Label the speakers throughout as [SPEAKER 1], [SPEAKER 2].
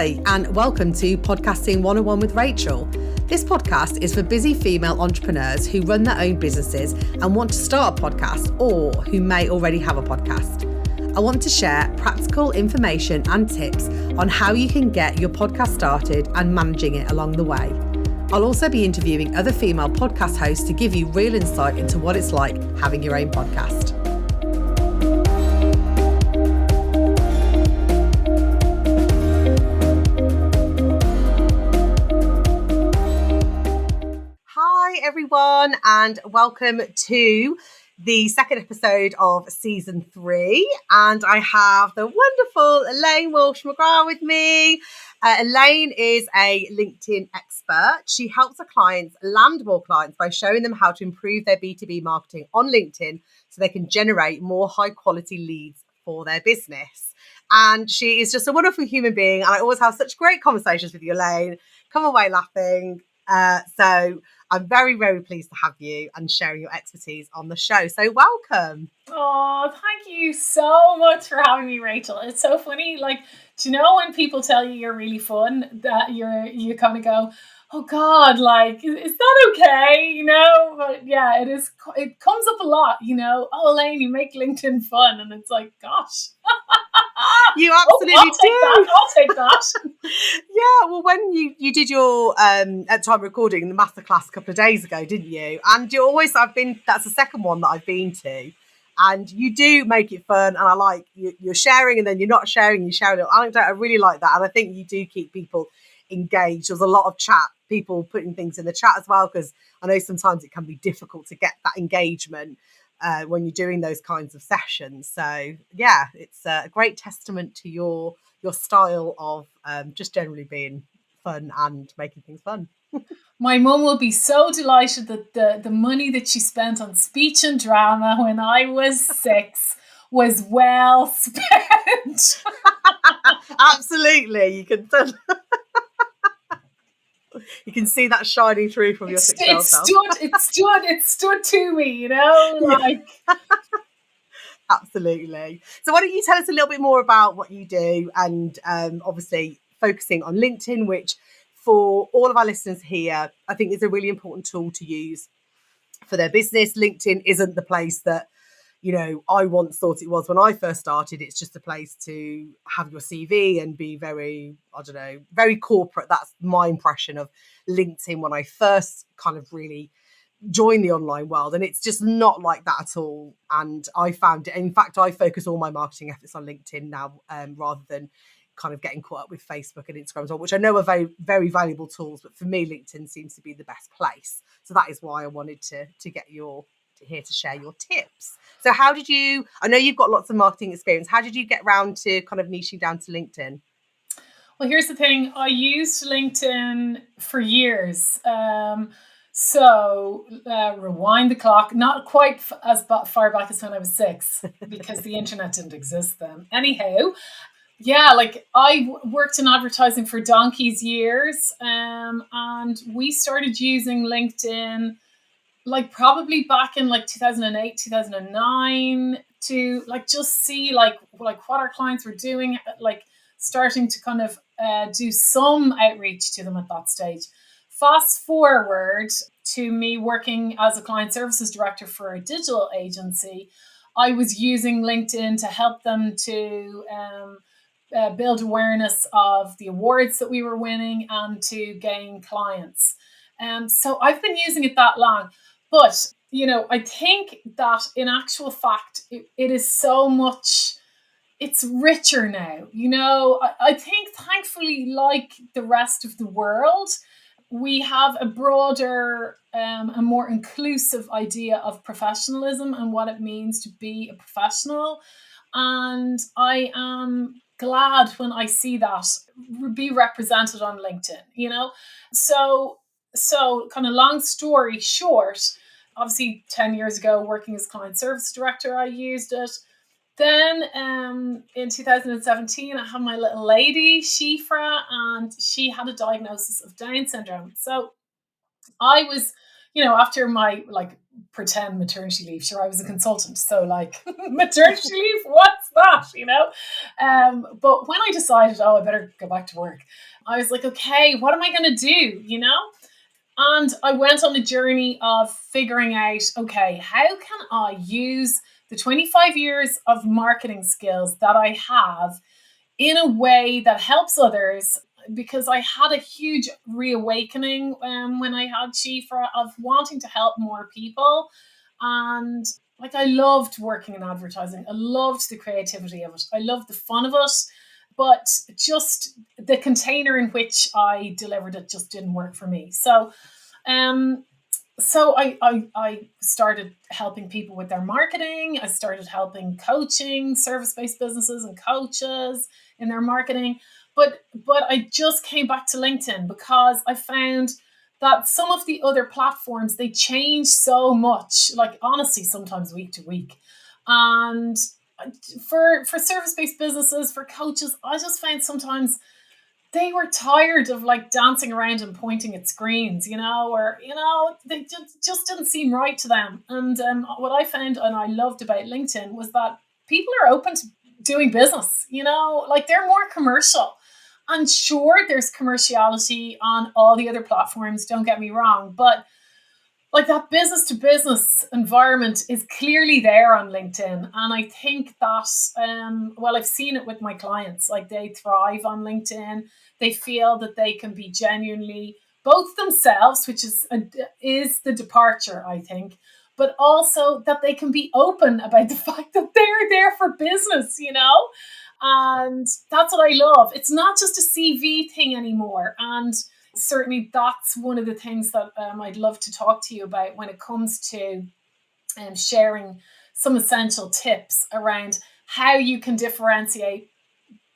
[SPEAKER 1] Hi, and welcome to Podcasting 101 with Rachel. This podcast is for busy female entrepreneurs who run their own businesses and want to start a podcast, or who may already have a podcast. I want to share practical information and tips on how you can get your podcast started and managing it along the way. I'll also be interviewing other female podcast hosts to give you real insight into what it's like having your own podcast. Hi everyone, and welcome to the second episode of season 3. And I have the wonderful Elaine Walsh-McGrath with me. Elaine is a LinkedIn expert. She helps her clients land more clients by showing them how to improve their B2B marketing on LinkedIn so they can generate more high quality leads for their business. And she is just a wonderful human being. And I always have such great conversations with you, Elaine. Come away laughing. So I'm very, very pleased to have you and sharing your expertise on the show. So welcome.
[SPEAKER 2] Oh, thank you so much for having me, Rachel. It's so funny. Like, do you know when people tell you you're really fun, that you kind of go, oh God, like, is that okay? You know, but yeah, it is. It comes up a lot, you know, oh, Elaine, you make LinkedIn fun. And it's like, gosh.
[SPEAKER 1] You absolutely do.
[SPEAKER 2] I'll take that.
[SPEAKER 1] Yeah, well, when you did your at time recording the masterclass a couple of days ago, didn't you? And that's the second one that I've been to, and you do make it fun. And I like you're sharing, and then you're not sharing. You share a little anecdote. I really like that, and I think you do keep people engaged. There's a lot of chat, people putting things in the chat as well, because I know sometimes it can be difficult to get that engagement when you're doing those kinds of sessions. So yeah, it's a great testament to your style of just generally being fun and making things fun.
[SPEAKER 2] My mum will be so delighted that the money that she spent on speech and drama when I was 6 was well spent.
[SPEAKER 1] Absolutely, you can tell. You can see that shining through from your 6-year-old self.
[SPEAKER 2] It stood to me, you know, like.
[SPEAKER 1] Absolutely. So why don't you tell us a little bit more about what you do, and obviously focusing on LinkedIn, which for all of our listeners here, I think is a really important tool to use for their business. LinkedIn isn't the place that, you know, I once thought it was when I first started. It's just a place to have your CV and be very, I don't know, very corporate. That's my impression of LinkedIn when I first kind of really joined the online world, and it's just not like that at all. And I found it, in fact, I focus all my marketing efforts on LinkedIn now, rather than kind of getting caught up with Facebook and Instagram as well, which I know are very, very valuable tools, but for me LinkedIn seems to be the best place. So that is why I wanted to get here to share your tips. So how did you, I know you've got lots of marketing experience, how did you get round to kind of niching down to LinkedIn?
[SPEAKER 2] Well, here's the thing. I used LinkedIn for years. So rewind the clock, not quite as far back as when I was 6, because the internet didn't exist then. Anyhow, yeah, like I worked in advertising for donkey's years, and we started using LinkedIn like probably back in like 2008, 2009 to like just see like what our clients were doing, like starting to kind of do some outreach to them at that stage. Fast forward to me working as a client services director for a digital agency. I was using LinkedIn to help them to build awareness of the awards that we were winning and to gain clients. So I've been using it that long. But, you know, I think that in actual fact, it is so much, it's richer now. You know, I think thankfully, like the rest of the world, we have a broader and more inclusive idea of professionalism and what it means to be a professional. And I am glad when I see that be represented on LinkedIn, you know? So kind of long story short, obviously 10 years ago, working as client service director, I used it. Then in 2017, I had my little lady, Shifra, and she had a diagnosis of Down syndrome. So I was, you know, after my like pretend maternity leave. Sure, I was a consultant, so like maternity leave, what's that, But when I decided, I better go back to work, I was like, okay, what am I going to do, And I went on the journey of figuring out, okay, how can I use the 25 years of marketing skills that I have in a way that helps others? Because I had a huge reawakening when I had Chifa of wanting to help more people. And like, I loved working in advertising. I loved the creativity of it. I loved the fun of it. But just the container in which I delivered it just didn't work for me. Um, so I started helping people with their marketing. I started helping coaching service-based businesses and coaches in their marketing. But I just came back to LinkedIn because I found that some of the other platforms, they change so much, like honestly, sometimes week to week. And for service-based businesses, for coaches, I just found sometimes they were tired of like dancing around and pointing at screens, or they just didn't seem right to them. And what I found and I loved about LinkedIn was that people are open to doing business, like they're more commercial. And sure, there's commerciality on all the other platforms, don't get me wrong, but like that business to business environment is clearly there on LinkedIn. And I think that, well, I've seen it with my clients, like they thrive on LinkedIn. They feel that they can be genuinely both themselves, which is the departure, I think, but also that they can be open about the fact that they're there for business. And that's what I love. It's not just a CV thing anymore. And certainly that's one of the things that I'd love to talk to you about when it comes to sharing some essential tips around how you can differentiate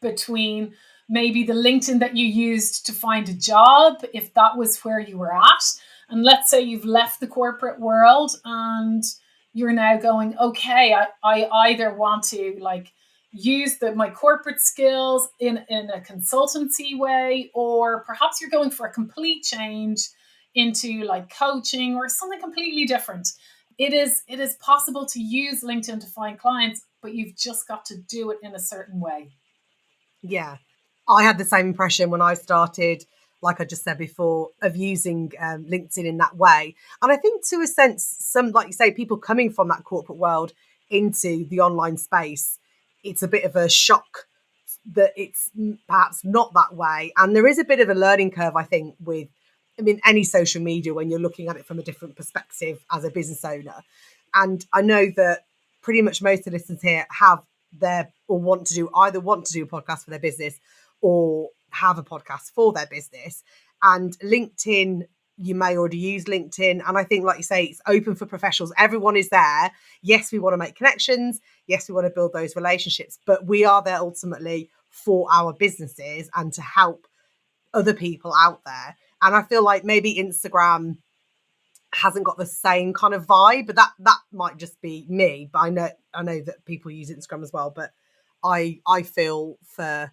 [SPEAKER 2] between maybe the LinkedIn that you used to find a job, if that was where you were at. And let's say you've left the corporate world and you're now going, okay, I either want to like use my corporate skills in a consultancy way, or perhaps you're going for a complete change into like coaching or something completely different. It is possible to use LinkedIn to find clients, but you've just got to do it in a certain way.
[SPEAKER 1] Yeah, I had the same impression when I started, like I just said before, of using LinkedIn in that way. And I think to a sense, some, like you say, people coming from that corporate world into the online space, it's a bit of a shock that it's perhaps not that way. And there is a bit of a learning curve, I think, with, I mean, any social media when you're looking at it from a different perspective as a business owner. And I know that pretty much most of the listeners here have their, or want to do, either want to do a podcast for their business or have a podcast for their business. And LinkedIn, you may already use LinkedIn. And I think, like you say, it's open for professionals. Everyone is there. Yes, we want to make connections. Yes, we want to build those relationships, but we are there ultimately for our businesses and to help other people out there. And I feel like maybe Instagram hasn't got the same kind of vibe, but that might just be me. But I know that people use Instagram as well. But I feel for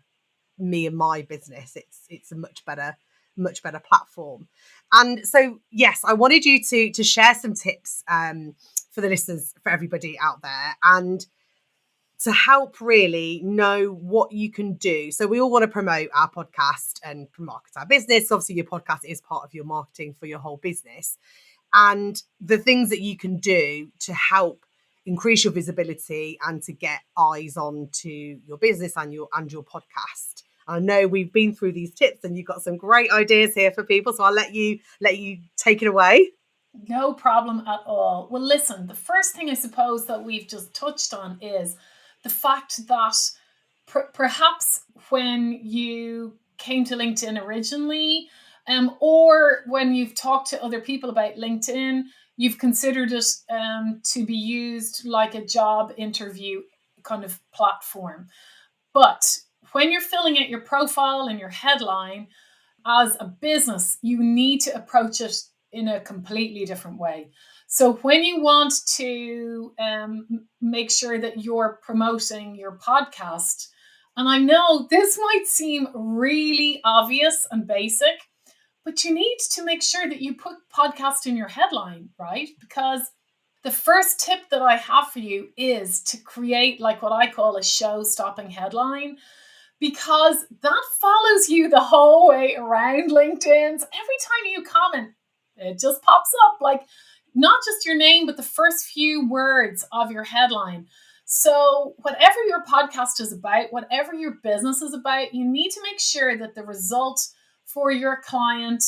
[SPEAKER 1] me and my business, it's a much better platform. And so yes, I wanted you to share some tips for the listeners, for everybody out there, and to help really know what you can do. So we all want to promote our podcast and market our business. Obviously, your podcast is part of your marketing for your whole business. And the things that you can do to help increase your visibility and to get eyes on to your business and your podcast. I know we've been through these tips and you've got some great ideas here for people. So I'll let you take it away.
[SPEAKER 2] No problem at all. Well, listen, the first thing I suppose that we've just touched on is the fact that perhaps when you came to LinkedIn originally, or when you've talked to other people about LinkedIn, you've considered it to be used like a job interview kind of platform. But when you're filling out your profile and your headline as a business, you need to approach it in a completely different way. So when you want to make sure that you're promoting your podcast, and I know this might seem really obvious and basic, but you need to make sure that you put podcast in your headline, right? Because The first tip that I have for you is to create like what I call a show-stopping headline, because that follows you the whole way around LinkedIn. So every time you comment, it just pops up, like not just your name, but the first few words of your headline. So, whatever your podcast is about, whatever your business is about, you need to make sure that the result for your client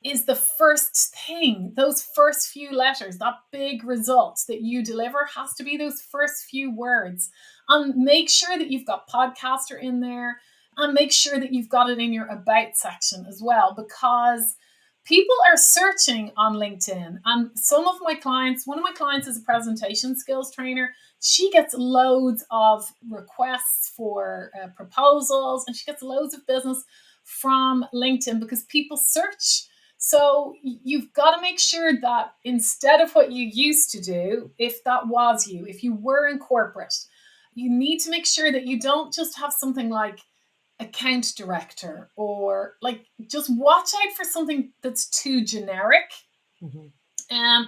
[SPEAKER 2] is the first thing. Those first few letters, that big result that you deliver has to be those first few words. And make sure that you've got podcaster in there, and make sure that you've got it in your about section as well, because people are searching on LinkedIn. And some of my clients, one of my clients is a presentation skills trainer. She gets loads of requests for proposals, and she gets loads of business from LinkedIn because people search. So you've got to make sure that instead of what you used to do, if that was you, if you were in corporate, you need to make sure that you don't just have something like account director, or like just watch out for something that's too generic. Um,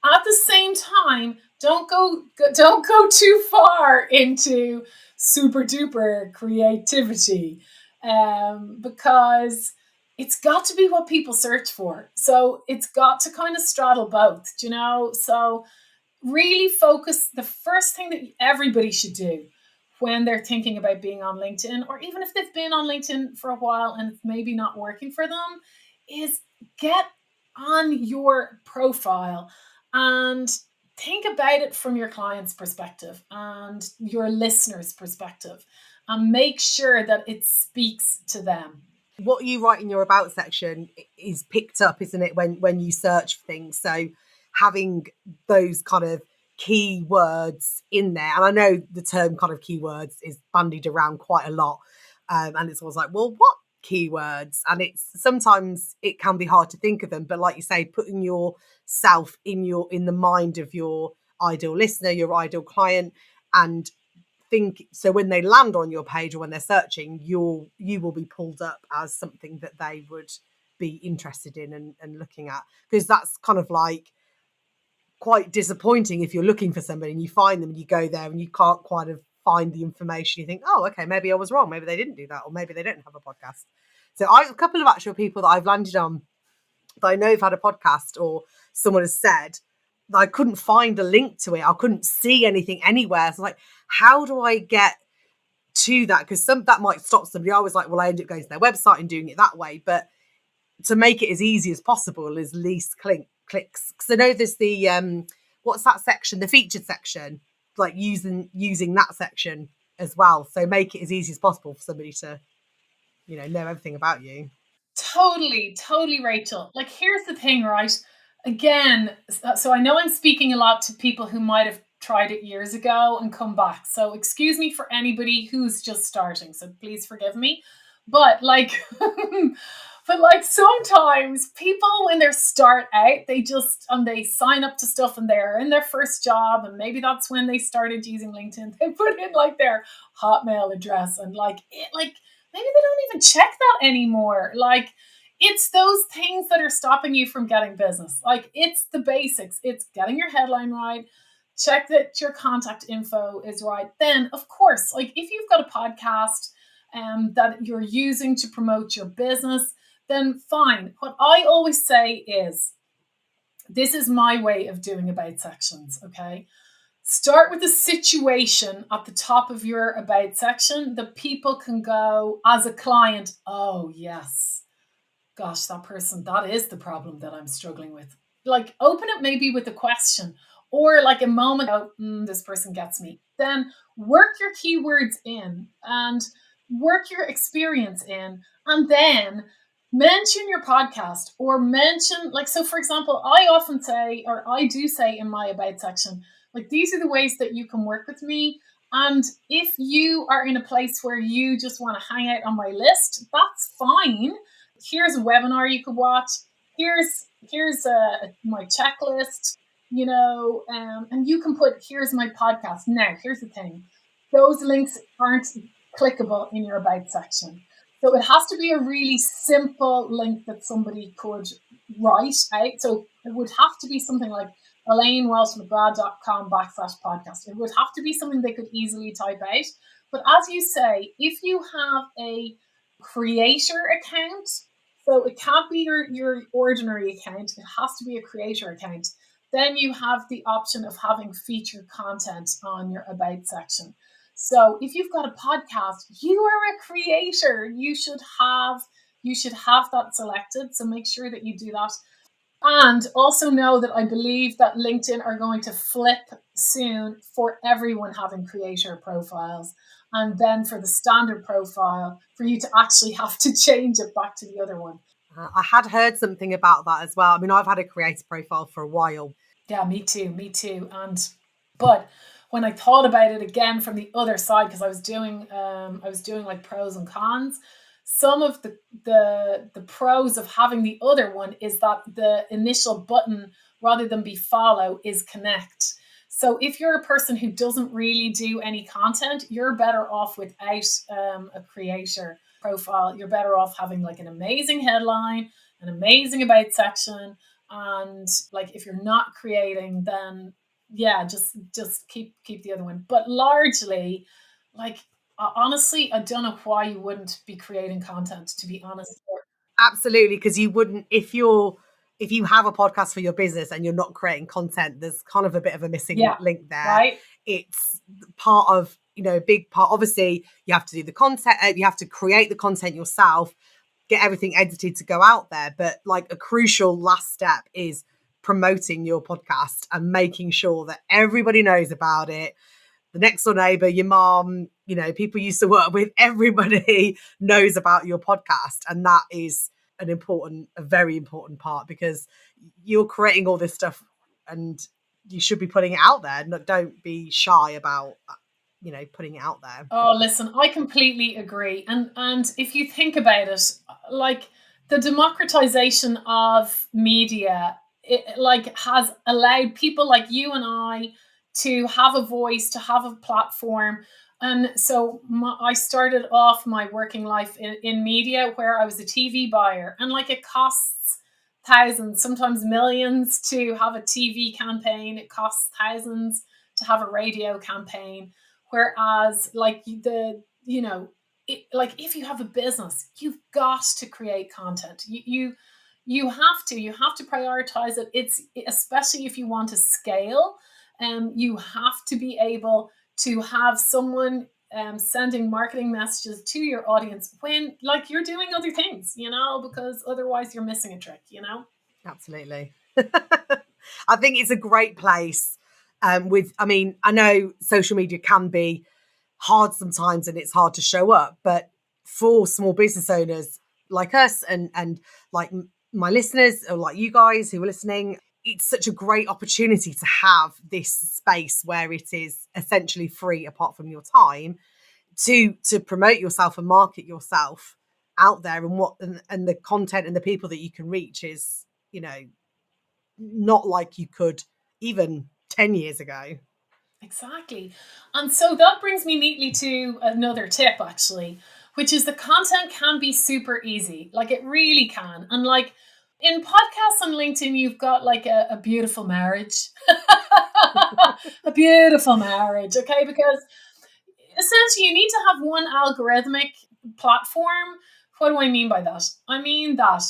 [SPEAKER 2] at the same time, don't go too far into super duper creativity, because it's got to be what people search for. So it's got to kind of straddle both, you know. So really focus. The first thing that everybody should do when they're thinking about being on LinkedIn, or even if they've been on LinkedIn for a while and it's maybe not working for them, is get on your profile and think about it from your client's perspective and your listener's perspective, and make sure that it speaks to them.
[SPEAKER 1] What you write in your about section is picked up, isn't it, when you search for things? So having those kind of keywords in there, and I know the term kind of keywords is bandied around quite a lot, and it's always like, well, what keywords? And it's sometimes it can be hard to think of them, but like you say, putting yourself in the mind of your ideal listener, your ideal client, and think so when they land on your page or when they're searching, you will be pulled up as something that they would be interested in and looking at, because that's kind of like quite disappointing if you're looking for somebody and you find them and you go there and you can't quite find the information. You think, oh, okay, maybe I was wrong, maybe they didn't do that, or maybe they don't have a podcast. So I a couple of actual people that I've landed on that I know have had a podcast, or someone has said that I couldn't find a link to it. I couldn't see anything anywhere. So like, how do I get to that? Because that might stop somebody. I was like, well, I end up going to their website and doing it that way. But to make it as easy as possible, is least clicks. Because I know there's the what's that section? The featured section, like using that section as well. So make it as easy as possible for somebody to, know everything about you.
[SPEAKER 2] Totally, Rachel. Like, here's the thing, right? Again, so I know I'm speaking a lot to people who might have tried it years ago and come back. So excuse me for anybody who's just starting. So please forgive me. But like, but like sometimes people, when they start out, they sign up to stuff and they're in their first job, and maybe that's when they started using LinkedIn. They put in like their Hotmail address, and like maybe they don't even check that anymore. Like, it's those things that are stopping you from getting business. Like, it's the basics. It's getting your headline right. Check that your contact info is right. Then, of course, like if you've got a podcast that you're using to promote your business, then fine. What I always say is, this is my way of doing about sections, okay? Start with a situation at the top of your about section that people can go as a client, oh, yes, gosh, that is the problem that I'm struggling with. Like, open it maybe with a question, or like a moment, oh, this person gets me. Then work your keywords in and work your experience in, and then mention your podcast, or mention, like, so for example, I often say, or I do say in my about section, like, these are the ways that you can work with me. And if you are in a place where you just want to hang out on my list, that's fine. Here's a webinar you could watch. Here's my checklist, and you can put, here's my podcast. Now, here's the thing. Those links aren't clickable in your about section. So it has to be a really simple link that somebody could write out. So it would have to be something like, ElaineWalsh-McGrath.com/podcast. It would have to be something they could easily type out. But as you say, if you have a creator account, so it can't be your ordinary account, it has to be a creator account, then you have the option of having featured content on your about section. So if you've got a podcast, you are a creator. You should have that selected. So make sure that you do that. And also know that I believe that LinkedIn are going to flip soon for everyone having creator profiles. And then for the standard profile, for you to actually have to change it back to the other one.
[SPEAKER 1] I had heard something about that as well. I mean, I've had a creator profile for a while.
[SPEAKER 2] Yeah, me too. But when I thought about it again from the other side, because I was doing like pros and cons. Some of the pros of having the other one is that the initial button, rather than be follow, is connect. So if you're a person who doesn't really do any content, you're better off without a creator profile. You're better off having like an amazing headline, an amazing about section, and like if you're not creating, then yeah, just keep the other one. But largely, like honestly, I don't know why you wouldn't be creating content, to be honest.
[SPEAKER 1] Absolutely, because you wouldn't if you have a podcast for your business and you're not creating content, there's kind of a bit of a missing
[SPEAKER 2] Yeah,
[SPEAKER 1] link there.
[SPEAKER 2] right.
[SPEAKER 1] It's part of, a big part. Obviously, you have to do the content, you have to create the content yourself, get everything edited to go out there. But like a crucial last step is promoting your podcast and making sure that everybody knows about it. The next door neighbor, your mom, people you used to work with, everybody knows about your podcast. And that is a very important part, because you're creating all this stuff and you should be putting it out there. Don't be shy about, putting it out there.
[SPEAKER 2] Oh, listen, I completely agree. And if you think about it, like the democratization of media, it like has allowed people like you and I to have a voice, to have a platform. And so I started off my working life in media, where I was a TV buyer, and like it costs thousands, sometimes millions to have a TV campaign. It costs thousands to have a radio campaign. Whereas, like like if you have a business, you've got to create content. You have to prioritize it. It's especially if you want to scale, you have to be able to have someone sending marketing messages to your audience when like you're doing other things, because otherwise you're missing a trick.
[SPEAKER 1] Absolutely. I think it's a great place. I know social media can be hard sometimes and it's hard to show up, but for small business owners like us and like my listeners, or like you guys who are listening, it's such a great opportunity to have this space where it is essentially free, apart from your time, to promote yourself and market yourself out there. And the content and the people that you can reach is, not like you could even 10 years ago.
[SPEAKER 2] Exactly. And so that brings me neatly to another tip, actually, which is the content can be super easy. Like it really can. And like in podcasts on LinkedIn, you've got like a beautiful marriage. A beautiful marriage, okay? Because essentially you need to have one algorithmic platform. What do I mean by that? I mean that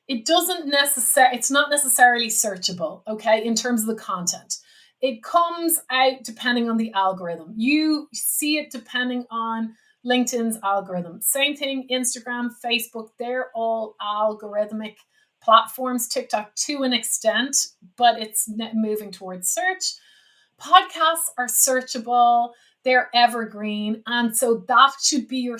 [SPEAKER 2] it's not necessarily searchable, okay, in terms of the content. It comes out depending on the algorithm. You see it depending on LinkedIn's algorithm. Same thing, Instagram, Facebook, they're all algorithmic platforms. TikTok to an extent, but it's moving towards search. Podcasts are searchable, they're evergreen. And so that should be your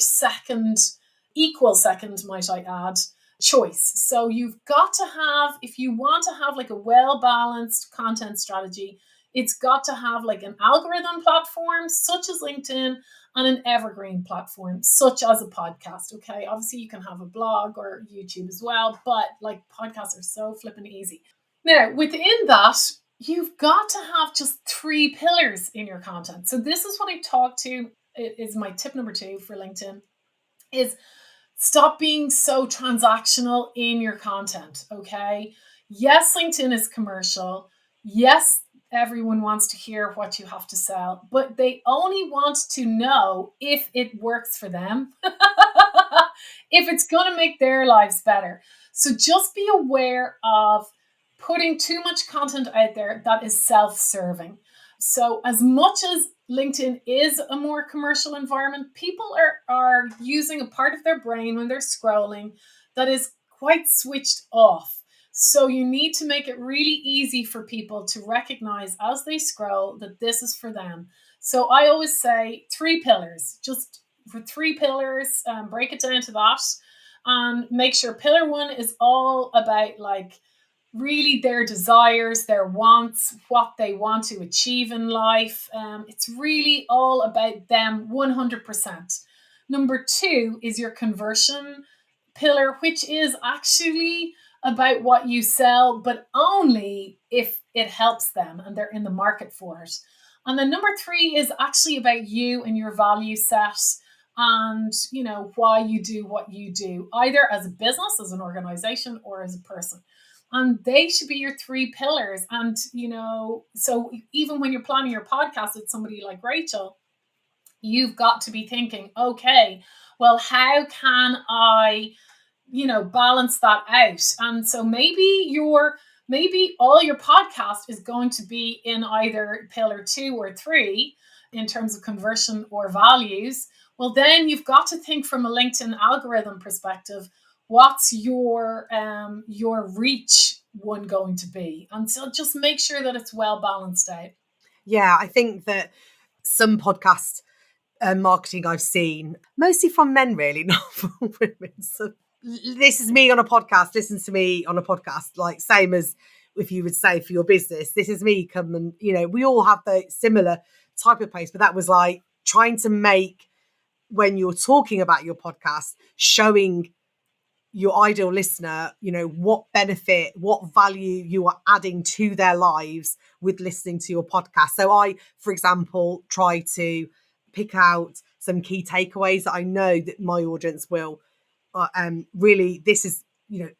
[SPEAKER 2] equal second, might I add, choice. So you've got to have, if you want to have like a well balanced content strategy, it's got to have like an algorithm platform such as LinkedIn and an evergreen platform such as a podcast. Okay. Obviously, you can have a blog or YouTube as well, but like podcasts are so flipping easy. Now, within that, you've got to have just 3 pillars in your content. So this is what I talk to, is my tip number 2 for LinkedIn, is stop being so transactional in your content, okay? Yes, LinkedIn is commercial. Yes, everyone wants to hear what you have to sell, but they only want to know if it works for them, if it's going to make their lives better. So just be aware of putting too much content out there that is self-serving. So as much as LinkedIn is a more commercial environment, people are using a part of their brain when they're scrolling that is quite switched off. So you need to make it really easy for people to recognize as they scroll that this is for them. So I always say 3 pillars, just for 3 pillars, break it down to that, and make sure pillar 1 is all about like really their desires, their wants, what they want to achieve in life. It's really all about them 100%. Number 2 is your conversion pillar, which is actually about what you sell, but only if it helps them and they're in the market for it. And then number 3 is actually about you and your value set, and why you do what you do, either as a business, as an organization, or as a person. And they should be your 3 pillars. And so even when you're planning your podcast with somebody like Rachel, you've got to be thinking, okay, well, how can I balance that out? And so maybe all your podcast is going to be in either pillar 2 or 3 in terms of conversion or values. Well, then you've got to think from a LinkedIn algorithm perspective, what's your reach one going to be? And so just make sure that it's well balanced out.
[SPEAKER 1] Yeah, I think that some podcast marketing I've seen, mostly from men really, not from women. So this is me on a podcast, listen to me on a podcast, like same as if you would say for your business, this is me, come and, we all have the similar type of place, but that was like trying to make, when you're talking about your podcast, showing your ideal listener, what benefit, what value you are adding to their lives with listening to your podcast. So I, for example, try to pick out some key takeaways that I know that my audience will really, this is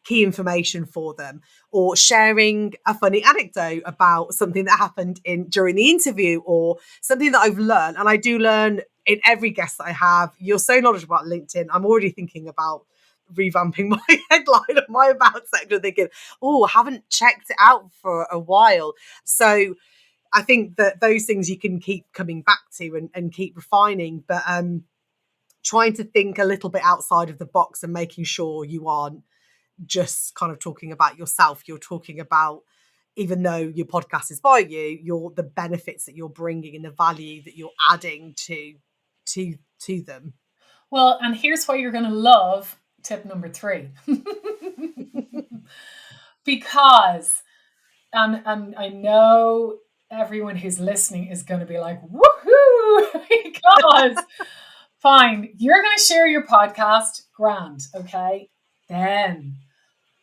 [SPEAKER 1] key information for them, or sharing a funny anecdote about something that happened during the interview, or something that I've learned. And I do learn in every guest that I have. You're so knowledgeable about LinkedIn. I'm already thinking about revamping my headline of my about section, thinking, oh, I haven't checked it out for a while. So I think that those things you can keep coming back to and keep refining, but trying to think a little bit outside of the box and making sure you aren't just kind of talking about yourself. You're talking about, even though your podcast is by you, the benefits that you're bringing and the value that you're adding to them.
[SPEAKER 2] Well, and here's why you're going to love tip number 3. Because, and I know everyone who's listening is going to be like, woohoo, because fine, you're going to share your podcast, grand, okay? Then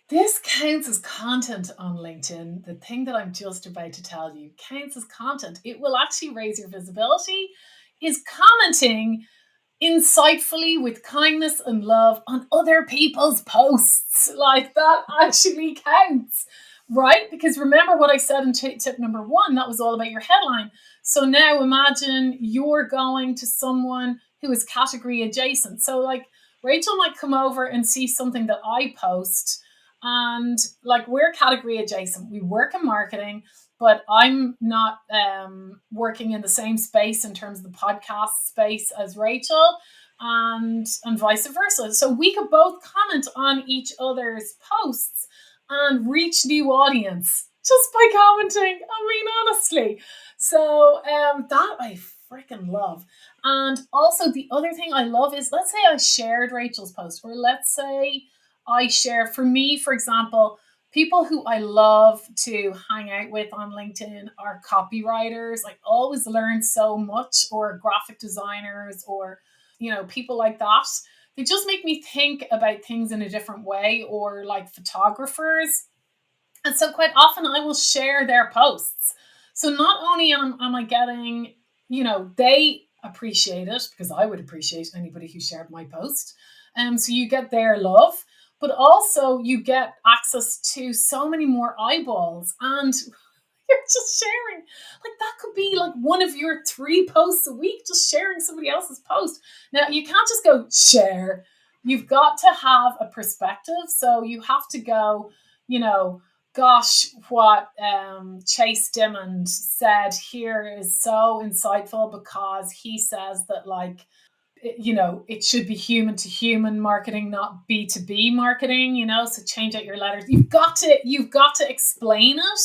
[SPEAKER 2] this counts as content on LinkedIn. The thing that I'm just about to tell you counts as content. It will actually raise your visibility, is commenting insightfully with kindness and love on other people's posts. Like, that actually counts, right? Because remember what I said in tip number 1, that was all about your headline. So now imagine you're going to someone who is category adjacent. So like Rachel might come over and see something that I post, and like, we're category adjacent. We work in marketing, but I'm not working in the same space in terms of the podcast space as Rachel, and vice versa. So we could both comment on each other's posts and reach new audience just by commenting. I mean, honestly. So that I freaking love. And also the other thing I love is, let's say I shared Rachel's post, or let's say I share, for me, for example, people who I love to hang out with on LinkedIn are copywriters. I always learn so much, or graphic designers, or, people like that. They just make me think about things in a different way, or like photographers. And so quite often I will share their posts. So not only am I getting, they appreciate it, because I would appreciate anybody who shared my post. So you get their love, but also you get access to so many more eyeballs. And You're just sharing. Like that could be like one of your 3 posts a week, just sharing somebody else's post. Now you can't just go share. You've got to have a perspective. So you have to go, you know, gosh, what Chase Dimond said here is so insightful because he says that like it should be human to human marketing, not B2B marketing, so change out your letters. You've got to explain it,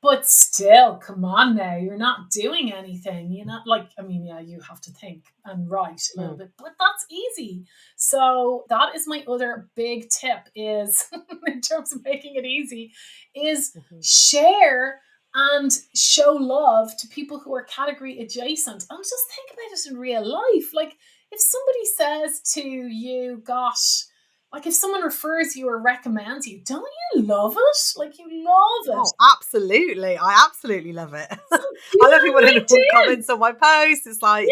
[SPEAKER 2] but still, come on now, you're not doing anything. Like, I mean, yeah, you have to think and write a little bit, but that's easy. So that is my other big tip is in terms of making it easy is share and show love to people who are category adjacent. And just think about it in real life. Like if somebody says to you, gosh, like if someone refers you or recommends you, don't you love it? Like you love it.
[SPEAKER 1] Oh, absolutely. I absolutely love it.
[SPEAKER 2] So
[SPEAKER 1] I love people who comments on my posts. It's like,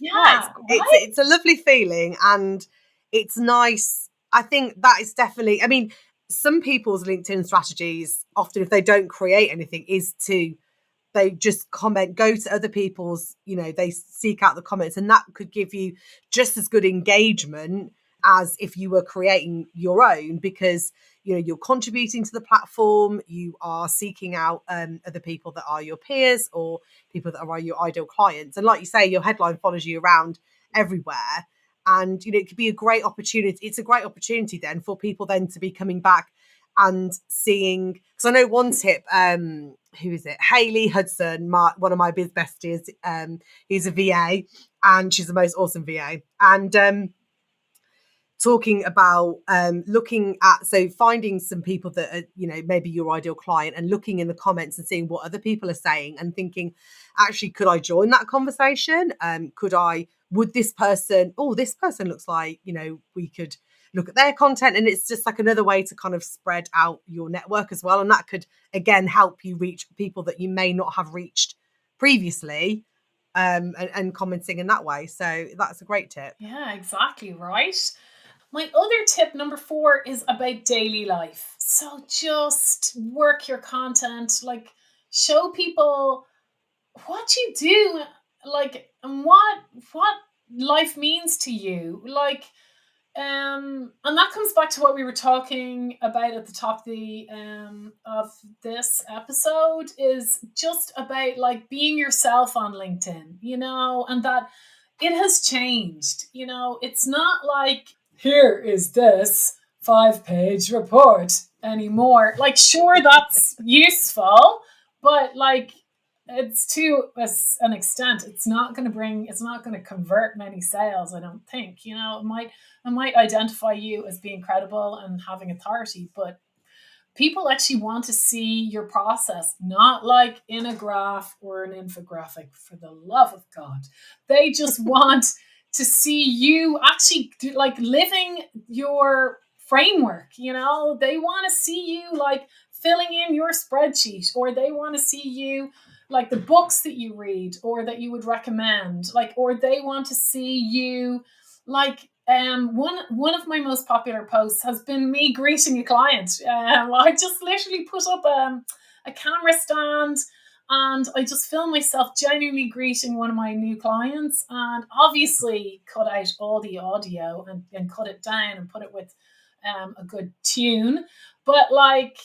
[SPEAKER 1] it's a lovely feeling and it's nice. I think that is definitely, I mean, some people's LinkedIn strategies, often if they don't create anything, is to they just comment, go to other people's, they seek out the comments, and that could give you just as good engagement as if you were creating your own, because you're contributing to the platform, you are seeking out other people that are your peers or people that are your ideal clients, and like you say, your headline follows you around everywhere, and it could be a great opportunity. It's a great opportunity then for people then to be coming back and seeing, because I know one tip, who is it? Haley Hudson, one of my biz besties. He's a VA, and she's the most awesome VA. And talking about looking at, so finding some people that are, maybe your ideal client, and looking in the comments and seeing what other people are saying and thinking, actually, could I join that conversation? Would this person, this person looks like, we could look at their content. And it's just like another way to kind of spread out your network as well. And that could, again, help you reach people that you may not have reached previously, and commenting in that way. So that's a great tip.
[SPEAKER 2] Yeah, exactly right. My other tip, number 4, is about daily life. So just work your content, like show people what you do, like, and what life means to you. Like, and that comes back to what we were talking about at the top of this episode, is just about like being yourself on LinkedIn, and that it has changed. It's not like here is this 5-page report anymore. Like, sure, that's useful, but like it's to an extent. It's not going to convert many sales, I don't think. It might identify you as being credible and having authority, but people actually want to see your process, not like in a graph or an infographic, for the love of God. They just want to see you actually like living your framework. They want to see you like filling in your spreadsheet, or they want to see you like the books that you read or that you would recommend, like, or they want to see you like one of my most popular posts has been me greeting a client. I just literally put up a camera stand and I just filmed myself genuinely greeting one of my new clients, and obviously cut out all the audio and cut it down and put it with a good tune. But like,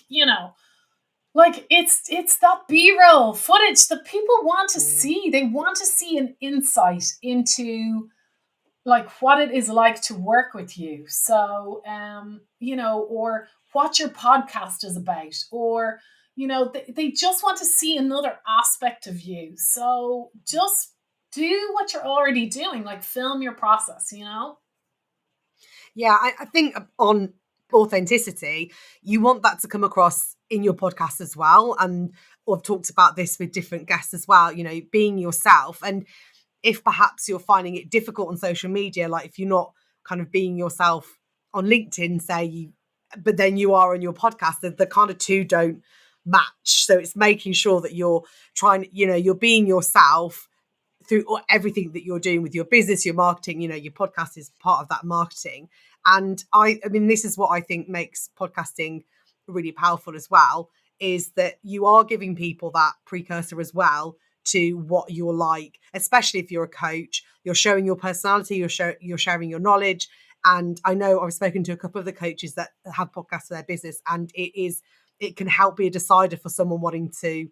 [SPEAKER 2] like it's that B-roll footage that people want to see. They want to see an insight into like what it is like to work with you. So, or what your podcast is about, or, they just want to see another aspect of you. So just do what you're already doing, like film your process.
[SPEAKER 1] Yeah, I think on authenticity, you want that to come across in your podcast as well. And I've talked about this with different guests as well, being yourself. And if perhaps you're finding it difficult on social media, like if you're not kind of being yourself on LinkedIn, but then you are on your podcast, the kind of two don't match. So it's making sure that you're you're being yourself through everything that you're doing with your business, your marketing. Your podcast is part of that marketing. And I mean, this is what I think makes podcasting really powerful as well, is that you are giving people that precursor as well to what you're like, especially if you're a coach. You're showing your personality, you're sharing your knowledge. And I know I've spoken to a couple of the coaches that have podcasts for their business, and it can help be a decider for someone wanting to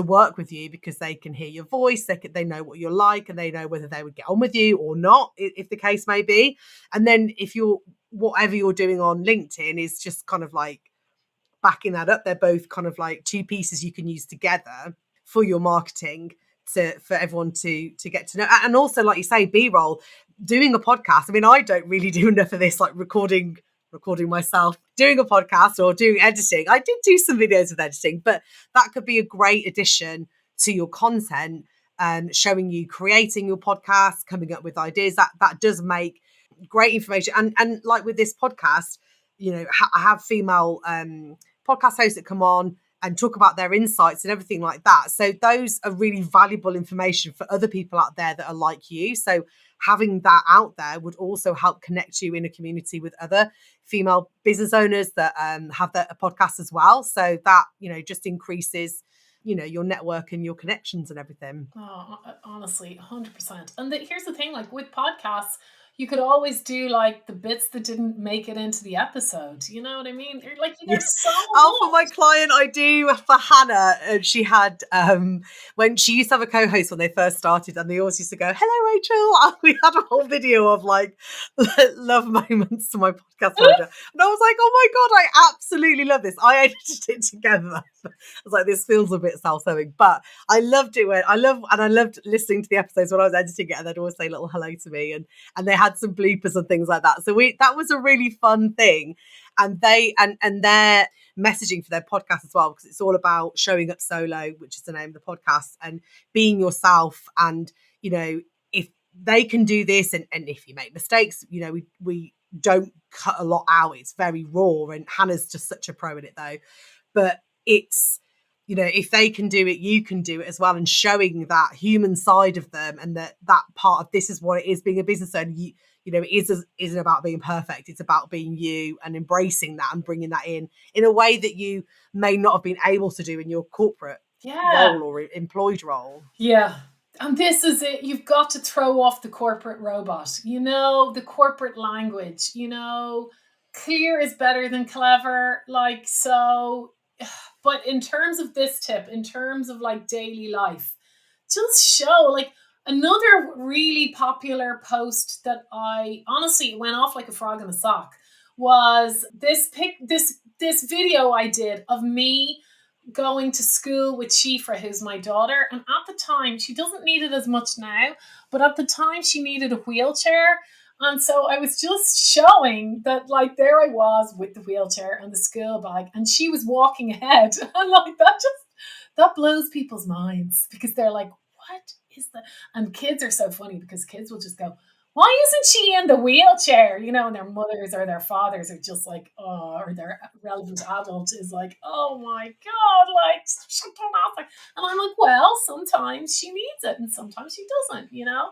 [SPEAKER 1] work with you, because they can hear your voice, they know what you're like, and they know whether they would get on with you or not, if the case may be. And then if you're whatever you're doing on LinkedIn is just kind of like backing that up, they're both kind of like two pieces you can use together for your marketing, for everyone to get to know. And also, like you say, B-roll, doing a podcast. I mean, I don't really do enough of this, like recording myself doing a podcast or doing editing. I did do some videos with editing, but that could be a great addition to your content, showing you creating your podcast, coming up with ideas. That does make great information. And like with this podcast, you know, I have female podcast hosts that come on and talk about their insights and everything like that. So those are really valuable information for other people out there that are like you. So having that out there would also help connect you in a community with other female business owners that have a podcast as well. So that, you know, just increases, you know, your network and your connections and everything.
[SPEAKER 2] Oh, honestly, 100%. And here's the thing, like with podcasts, you could always do like the bits that didn't make it into the episode. You know what I mean? Like
[SPEAKER 1] Yeah.
[SPEAKER 2] there's so
[SPEAKER 1] For my
[SPEAKER 2] much.
[SPEAKER 1] client, I do for Hannah. She had when she used to have a co-host when they first started, and they always used to go, "Hello, Rachel." We had a whole video of like love moments to my podcast manager, and I was like, "Oh my god, I absolutely love this." I edited it together. I was like, "This feels a bit self-serving," but I loved it. I loved listening to the episodes when I was editing it, and they'd always say little hello to me, and they had some bloopers and things like that. So that was a really fun thing. And they and their messaging for their podcast as well, because it's all about showing up solo, which is the name of the podcast, and being yourself. And you know, if they can do this, and if you make mistakes, you know, we don't cut a lot out. It's very raw, and Hannah's just such a pro in it though. But it's, you know, if they can do it, you can do it as well. And showing that human side of them, and that part of this is what it is being a business owner. You know, it isn't about being perfect. It's about being you and embracing that and bringing that in a way that you may not have been able to do in your corporate
[SPEAKER 2] Yeah.
[SPEAKER 1] role or employed role.
[SPEAKER 2] Yeah. And this is it. You've got to throw off the corporate robot, you know, the corporate language, you know, clear is better than clever. Like, so, but in terms of this tip, in terms of like daily life, just show like another really popular post that I honestly went off like a frog in a sock was this video I did of me going to school with Shifra, who's my daughter. And at the time, she doesn't need it as much now, but at the time she needed a wheelchair. And so I was just showing that, like, there I was with the wheelchair and the school bag, and she was walking ahead. And like that blows people's minds, because they're like, what is that? And kids are so funny, because kids will just go, why isn't she in the wheelchair? You know, and their mothers or their fathers are just like, oh, or their relevant adult is like, oh my God, like, shut up. And I'm like, well, sometimes she needs it and sometimes she doesn't, you know?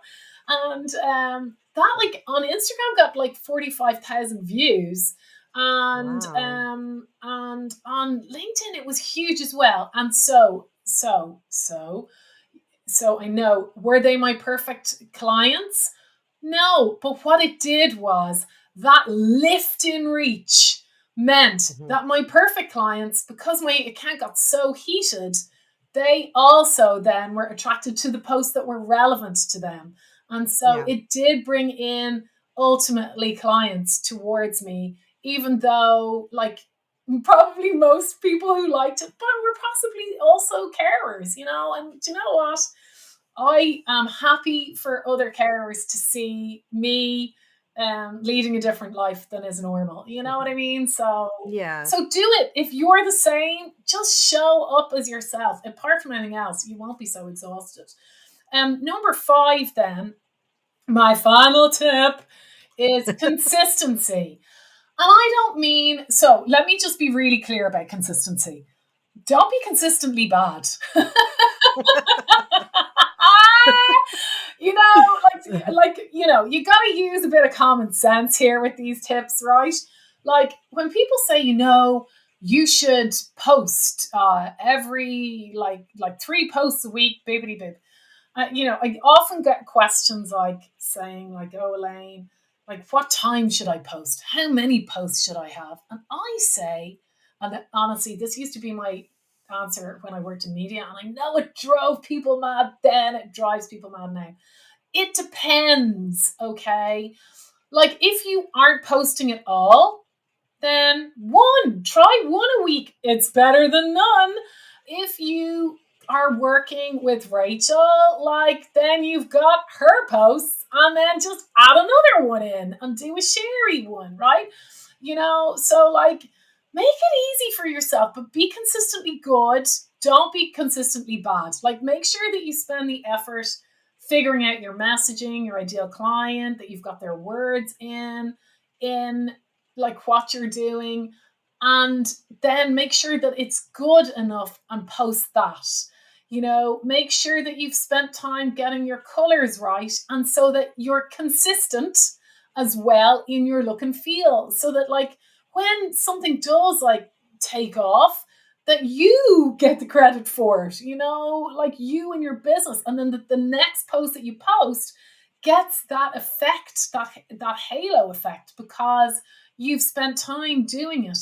[SPEAKER 2] And that, like, on Instagram got like 45,000 views. And
[SPEAKER 1] Wow.
[SPEAKER 2] and on LinkedIn it was huge as well. And so I know, were they my perfect clients? No, but what it did was that lift in reach meant
[SPEAKER 1] Mm-hmm.
[SPEAKER 2] that my perfect clients, because my account got so heated, they also then were attracted to the posts that were relevant to them. And so
[SPEAKER 1] Yeah.
[SPEAKER 2] it did bring in ultimately clients towards me, even though, like, probably most people who liked it, but were possibly also carers, you know. And do you know what? I am happy for other carers to see me leading a different life than is normal. You know what I mean? So
[SPEAKER 1] Yeah.
[SPEAKER 2] so do it. If you're the same, just show up as yourself. Apart from anything else, you won't be so exhausted. Number 5 then, my final tip is consistency. And I don't mean, so let me just be really clear about consistency. Don't be consistently bad. You know, like you know, you got to use a bit of common sense here with these tips, right? Like, when people say, you know, you should post every like 3 posts a week, bibbity bib. I often get questions like saying like, "Oh, Elaine, like what time should I post? How many posts should I have?" And I say, and honestly, this used to be my answer when I worked in media, and I know it drove people mad then, it drives people mad now. It depends, okay? Like if you aren't posting at all, then try one a week. It's better than none. If you are working with Rachel, like then you've got her posts and then just add another one in and do a sharey one, right? So like make it easy for yourself, but be consistently good. Don't be consistently bad. Like make sure that you spend the effort figuring out your messaging, your ideal client, that you've got their words in like what you're doing, and then make sure that it's good enough and post that. Make sure that you've spent time getting your colors right, and so that you're consistent as well in your look and feel, so that like when something does like take off, that you get the credit for it, like you and your business. And then the next post that you post gets that effect, that halo effect, because you've spent time doing it.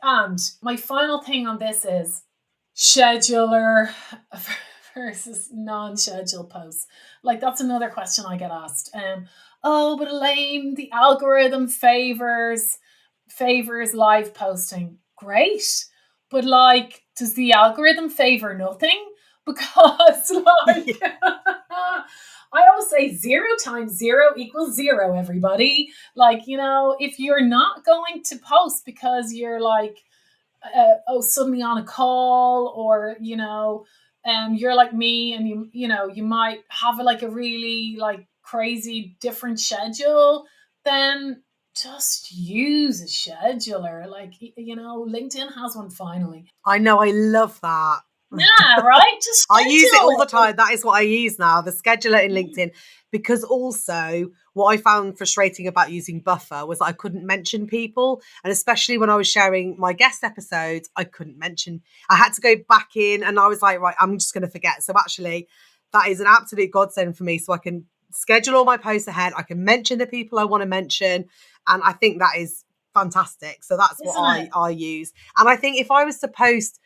[SPEAKER 2] And my final thing on this is scheduler versus non-schedule posts. Like that's another question I get asked. Oh, but Elaine, the algorithm favors live posting. Great. But like, does the algorithm favor nothing? Because like I always say 0 times 0 equals 0, everybody. Like, if you're not going to post because you're like, suddenly on a call, or, you're like me and you might have like a really like crazy different schedule, then just use a scheduler. Like, LinkedIn has one finally.
[SPEAKER 1] I know, I love that.
[SPEAKER 2] Yeah, right? Just
[SPEAKER 1] I use it all the
[SPEAKER 2] it.
[SPEAKER 1] time. That is what I use now, the scheduler in LinkedIn, because also what I found frustrating about using Buffer was that I couldn't mention people. And especially when I was sharing my guest episodes, I couldn't mention. I had to go back in and I was like, right, I'm just going to forget. So actually, that is an absolute godsend for me. So I can schedule all my posts ahead. I can mention the people I want to mention. And I think that is fantastic. So that's what I use. And I think if I was to post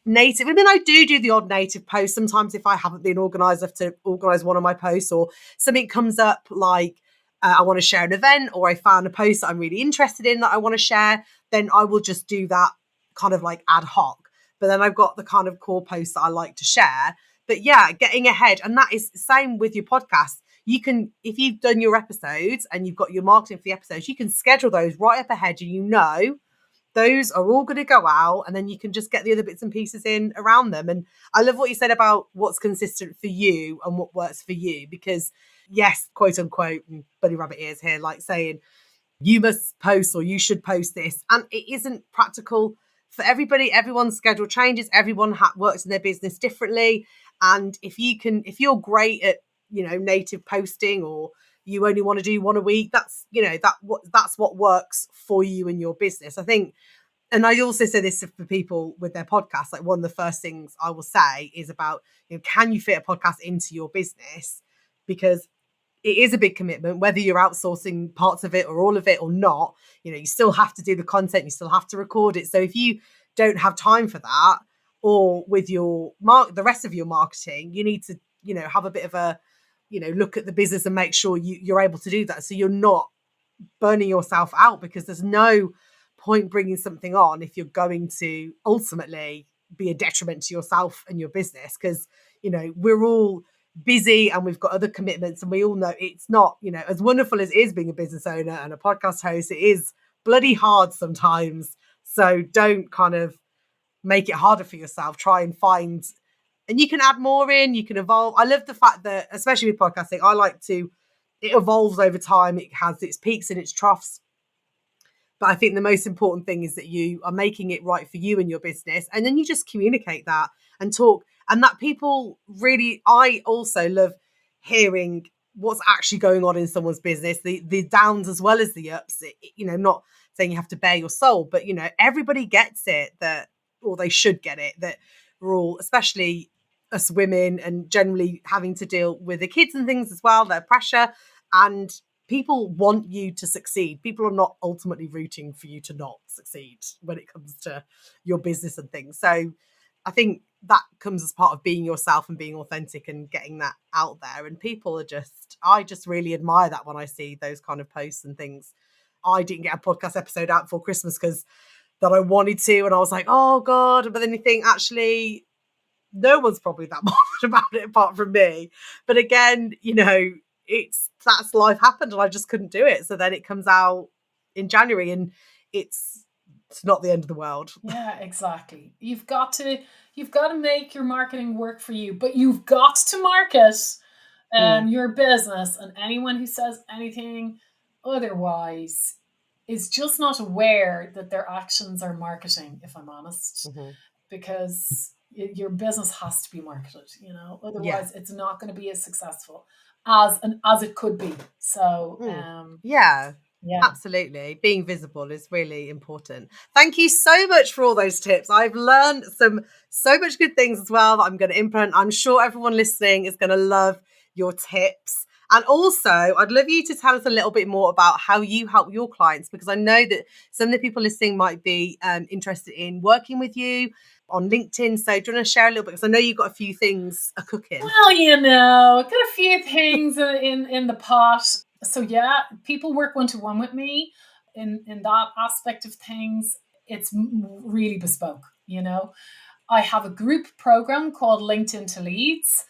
[SPEAKER 1] native, I mean, I do the odd native post sometimes if I haven't been organised enough to organise one of my posts, or something comes up like I want to share an event, or I found a post that I'm really interested in that I want to share, then I will just do that kind of like ad hoc. But then I've got the kind of core posts that I like to share. But yeah, getting ahead. And that is the same with your podcast. You can, if you've done your episodes and you've got your marketing for the episodes, you can schedule those right up ahead, and those are all going to go out, and then you can just get the other bits and pieces in around them. And I love what you said about what's consistent for you and what works for you, because yes, quote unquote, and bunny rabbit ears here, like saying you must post or you should post this. And it isn't practical for everybody. Everyone's schedule changes. Everyone works in their business differently. And if you're great at, native posting, or you only want to do one a week, that's what works for you and your business. I think, and I also say this for people with their podcasts, like one of the first things I will say is about, can you fit a podcast into your business? Because it is a big commitment, whether you're outsourcing parts of it or all of it or not. You still have to do the content, you still have to record it. So if you don't have time for that, or with your the rest of your marketing, you need to, have a bit of a, look at the business and make sure you're able to do that. So you're not burning yourself out, because there's no point bringing something on if you're going to ultimately be a detriment to yourself and your business. Because, we're all busy and we've got other commitments, and we all know it's not, as wonderful as it is being a business owner and a podcast host, it is bloody hard sometimes. So don't kind of make it harder for yourself. Try and find, and you can add more in, you can evolve. I love the fact that, especially with podcasting, it evolves over time. It has its peaks and its troughs. But I think the most important thing is that you are making it right for you and your business. And then you just communicate that and talk. And that people really, I also love hearing what's actually going on in someone's business, the downs as well as the ups, not saying you have to bare your soul, but everybody gets it, that, or they should get it, that we're all, especially us women, and generally having to deal with the kids and things as well, their pressure, and people want you to succeed. People are not ultimately rooting for you to not succeed when it comes to your business and things. So I think that comes as part of being yourself and being authentic and getting that out there. And people are I just really admire that when I see those kind of posts and things. I didn't get a podcast episode out before Christmas because that I wanted to. And I was like, oh God. But then you think, actually, no one's probably that bothered about it apart from me. But again, that's life happened and I just couldn't do it. So then it comes out in January and it's not the end of the world.
[SPEAKER 2] Yeah, exactly. You've got to make your marketing work for you, but you've got to market your business, and anyone who says anything otherwise is just not aware that their actions are marketing, if I'm honest. Because your business has to be marketed, otherwise it's not going to be as successful as it could be. So
[SPEAKER 1] yeah, absolutely, being visible is really important. Thank you so much for all those tips. I've learned so much good things as well that I'm going to implement. I'm sure everyone listening is going to love your tips. And also, I'd love you to tell us a little bit more about how you help your clients, because I know that some of the people listening might be interested in working with you on LinkedIn. So do you want to share a little bit? Because I know you've got a few things cooking.
[SPEAKER 2] Well, I've got a few things in the pot. So yeah, people work one-to-one with me in that aspect of things. It's really bespoke, I have a group program called LinkedIn to Leads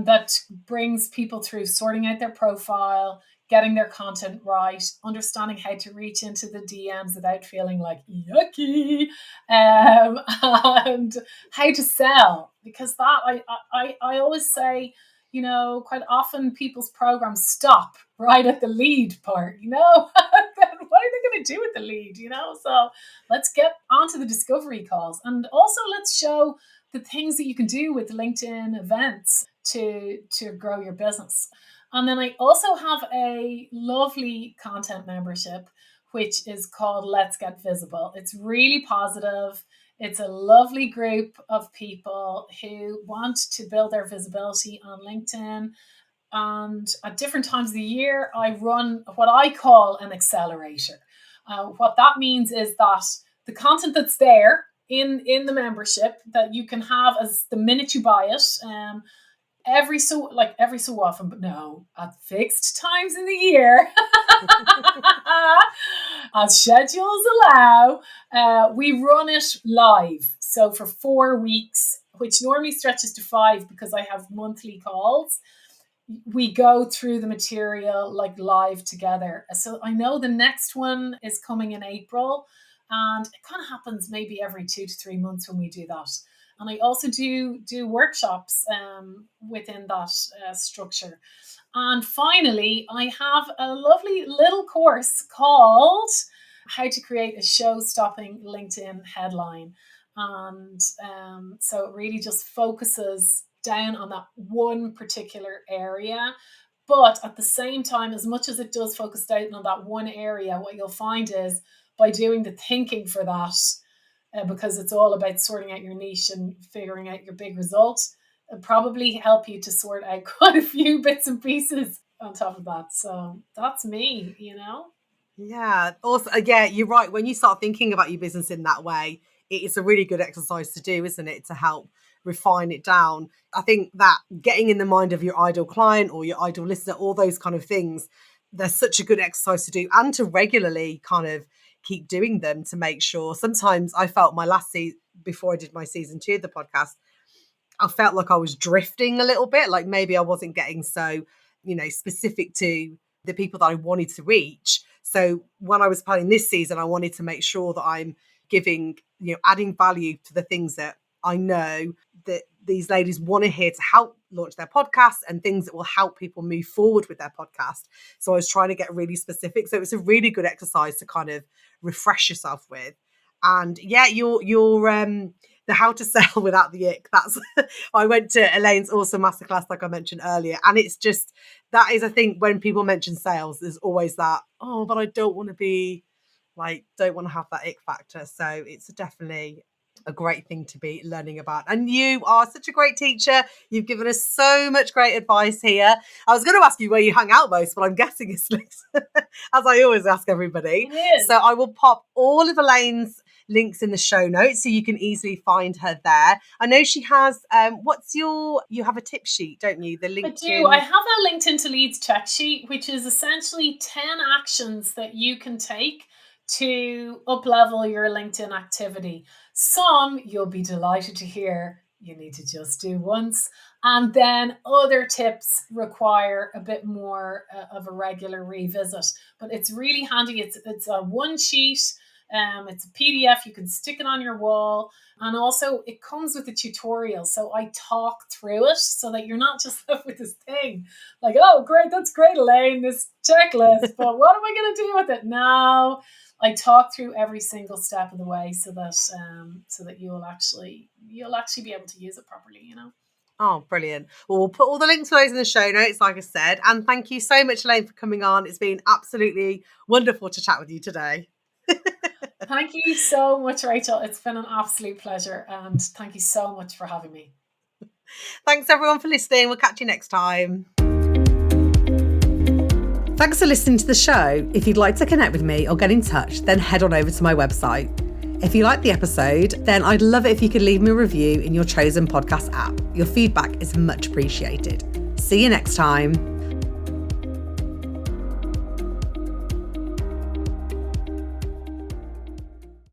[SPEAKER 2] that brings people through sorting out their profile, getting their content right, understanding how to reach into the DMs without feeling like yucky, and how to sell. Because that I always say, quite often people's programs stop right at the lead part, what are they going to do with the lead, So let's get onto the discovery calls. And also let's show the things that you can do with LinkedIn events to grow your business. And then I also have a lovely content membership, which is called Let's Get Visible. It's really positive. It's a lovely group of people who want to build their visibility on LinkedIn. And at different times of the year, I run what I call an accelerator. What that means is that the content that's there in the membership that you can have as the minute you buy it, every so often, but no, at fixed times in the year, as schedules allow, we run it live. So for 4 weeks, which normally stretches to 5 because I have monthly calls, we go through the material like live together. So I know the next one is coming in April, and it kind of happens maybe every 2 to 3 months when we do that. And I also do workshops within that structure. And finally, I have a lovely little course called How to Create a Show-Stopping LinkedIn Headline. And so it really just focuses down on that one particular area. But at the same time, as much as it does focus down on that one area, what you'll find is by doing the thinking for that, because it's all about sorting out your niche and figuring out your big results, it'll probably help you to sort out quite a few bits and pieces on top of that. So that's me,
[SPEAKER 1] Yeah. Also, yeah, you're right. When you start thinking about your business in that way, it's a really good exercise to do, isn't it? To help refine it down. I think that getting in the mind of your ideal client or your ideal listener, all those kind of things, they're such a good exercise to do, and to regularly kind of keep doing them to make sure. Sometimes I felt my last season, before I did my season 2 of the podcast, I felt like I was drifting a little bit, like maybe I wasn't getting so, specific to the people that I wanted to reach. So when I was planning this season, I wanted to make sure that I'm giving, adding value to the things that I know that these ladies want to hear to help launch their podcast, and things that will help people move forward with their podcast. So I was trying to get really specific. So it's a really good exercise to kind of refresh yourself with. And yeah, your the how to sell without the ick. That's I went to Elaine's awesome masterclass, like I mentioned earlier, and it's just, that is, I think, when people mention sales, there's always that, oh, but I don't want to be like don't want to have that ick factor. So it's definitely a great thing to be learning about. And you are such a great teacher. You've given us so much great advice here. I was going to ask you where you hang out most, but I'm guessing it's as I always ask everybody.
[SPEAKER 2] It is.
[SPEAKER 1] So I will pop all of Elaine's links in the show notes so you can easily find her there. I know she has, you have a tip sheet, don't you? The LinkedIn.
[SPEAKER 2] I do. I have a LinkedIn to Leads check sheet, which is essentially 10 actions that you can take to up-level your LinkedIn activity. Some you'll be delighted to hear you need to just do once. And then other tips require a bit more of a regular revisit. But it's really handy. It's a one sheet. It's a PDF. You can stick it on your wall. And also it comes with a tutorial. So I talk through it so that you're not just left with this thing like, oh, great. That's great, Elaine, this checklist. But what am I going to do with it now? I talk through every single step of the way so that you'll actually be able to use it properly, you know.
[SPEAKER 1] Oh, brilliant. Well, we'll put all the links for those in the show notes, like I said. And thank you so much, Elaine, for coming on. It's been absolutely wonderful to chat with you today.
[SPEAKER 2] Thank you so much, Rachel. It's been an absolute pleasure. And thank you so much for having me.
[SPEAKER 1] Thanks, everyone, for listening. We'll catch you next time. Thanks for listening to the show. If you'd like to connect with me or get in touch, then head on over to my website. If you liked the episode, then I'd love it if you could leave me a review in your chosen podcast app. Your feedback is much appreciated. See you next time.